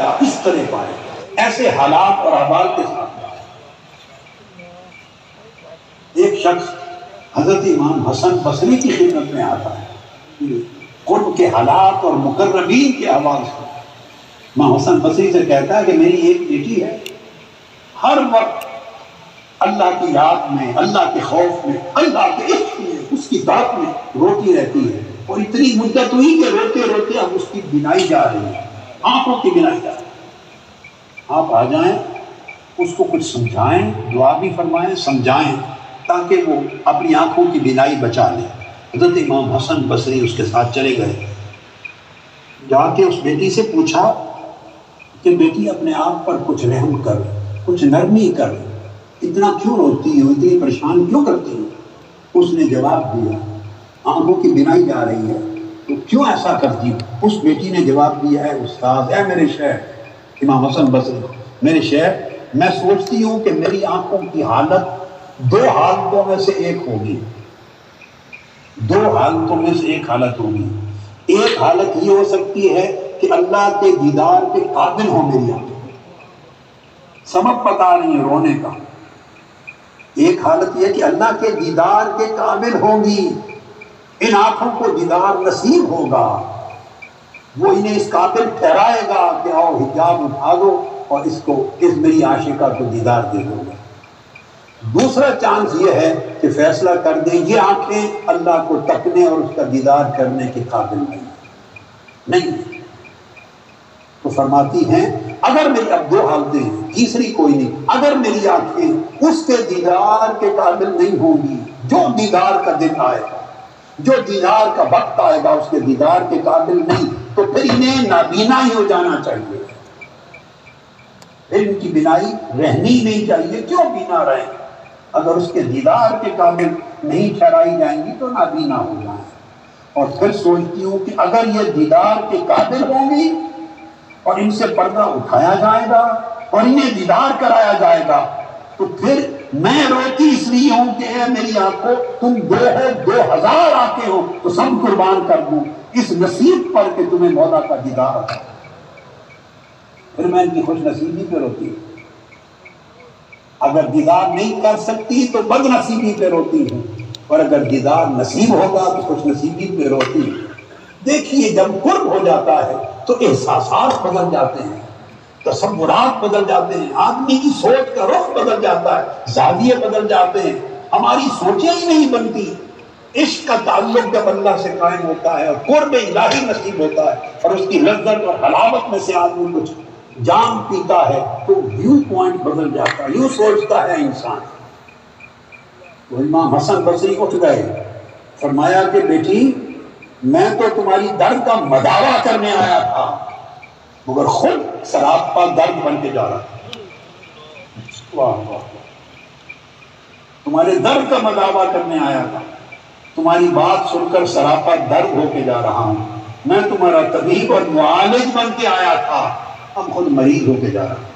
پایا، اس طرح پایا، ایسے حالات اور احوال کے ساتھ۔ ایک شخص حضرت امام حسن بصری کی خدمت میں آتا ہے، قرب کے حالات اور مقربین کے حوالے سے۔ امام حسن بصری سے کہتا ہے کہ میری ایک بیٹی ہے، ہر وقت اللہ کی یاد میں، اللہ کے خوف میں، اللہ کے عشق میں، اس کی بات میں روتی رہتی ہے، اور اتنی مدت ہوئی کہ روتے روتے اب اس کی بینائی جا رہی ہے، آنکھوں کی بینائی جا رہی ہے۔ آپ آ جائیں، اس کو کچھ سمجھائیں، دعا بھی فرمائیں، سمجھائیں، تاکہ وہ اپنی آنکھوں کی بینائی بچا لے۔ حضرت امام حسن بصری اس کے ساتھ چلے گئے، جا کے اس بیٹی سے پوچھا کہ بیٹی اپنے آپ پر کچھ رحم کر، کچھ نرمی کر، اتنا کیوں روتی ہو، اتنی پریشان کیوں کرتی ہو؟ اس نے جواب دیا، آنکھوں کی بینائی جا رہی ہے تو کیوں ایسا کرتی ہو؟ اس بیٹی نے جواب دیا، اے استاد، اے میرے شیخ امام حسن بصری، میرے شیخ، میں سوچتی ہوں کہ میری آنکھوں کی حالت دو حالتوں میں سے ایک ہوگی، دو حالتوں میں سے ایک حالت ہوگی۔ ایک حالت یہ ہو سکتی ہے کہ اللہ کے دیدار کے قابل ہو میری آنکھیں، سبب پتا نہیں ہے رونے کا۔ ایک حالت یہ کہ اللہ کے دیدار کے قابل ہوگی، ان آنکھوں کو دیدار نصیب ہوگا، وہ انہیں اس قابل ٹھہرائے گا کہ آؤ حجاب اٹھا دو اور اس میری عاشقہ کو دیدار دے دو گا۔ دوسرا چانس یہ ہے کہ فیصلہ کر دیں یہ آنکھیں اللہ کو تکنے اور اس کا دیدار کرنے کے قابل نہیں۔ تو فرماتی ہیں اگر میری، اب دو حالتیں ہیں، تیسری کوئی نہیں، اگر میری آنکھیں اس کے دیدار کے قابل نہیں ہوں گی، جو دیدار کا دن آئے گا، جو دیدار کا وقت آئے گا اس کے دیدار کے قابل نہیں، تو پھر انہیں نابینا ہی ہو جانا چاہیے، پھر ان کی بینائی رہنی نہیں چاہیے، کیوں بینا رہیں؟ اگر اس کے دیدار کے قابل نہیں ٹھہرائی جائیں گی تو نابینا ہو جائیں۔ اور پھر سوچتی ہوں کہ اگر یہ دیدار کے قابل ہوں گی اور ان سے پردہ اٹھایا جائے گا اور انہیں دیدار کرایا جائے گا، تو پھر میں روتی اس لیے ہوں کہ اے میری آنکھوں، تم 2000 آنکھیں ہو تو سب قربان کر دوں اس نصیب پر کہ تمہیں مولا کا دیدار ہے۔ پھر میں ان کی خوش نصیبی پہ روتی ہوں، اگر دیدار نہیں کر سکتی تو بد نصیبی پہ روتی ہوں، اور اگر دیدار نصیب ہوگا تو خوش نصیبی پہ روتی ہوں۔ دیکھیے جب قرب ہو جاتا ہے تو احساسات بدل جاتے ہیں، تصورات بدل جاتے ہیں، آدمی کی سوچ کا رخ بدل جاتا ہے، زاویے بدل جاتے ہیں، ہماری سوچیں ہی نہیں بنتی۔ عشق کا تعلق جب اللہ سے قائم ہوتا ہے اور قرب الہی نصیب ہوتا ہے اور اس کی لذت اور حلاوت میں سے آدمی کچھ جام پیتا ہے تو ویو پوائنٹ بدل جاتا ہے، یوں سوچتا ہے انسان۔ تو امام حسن بصری اٹھ گئے، فرمایا کہ بیٹی میں تو تمہاری درد کا مداوا کرنے آیا تھا مگر خود سراپا درد بن کے جا رہا تھا۔ واہ واہ، تمہارے درد کا مداوا کرنے آیا تھا، تمہاری بات سن کر سراپا درد ہو کے جا رہا ہوں۔ میں تمہارا طبیب اور معالج بن کے آیا تھا، اب خود مریض ہو کے جا رہا ہوں۔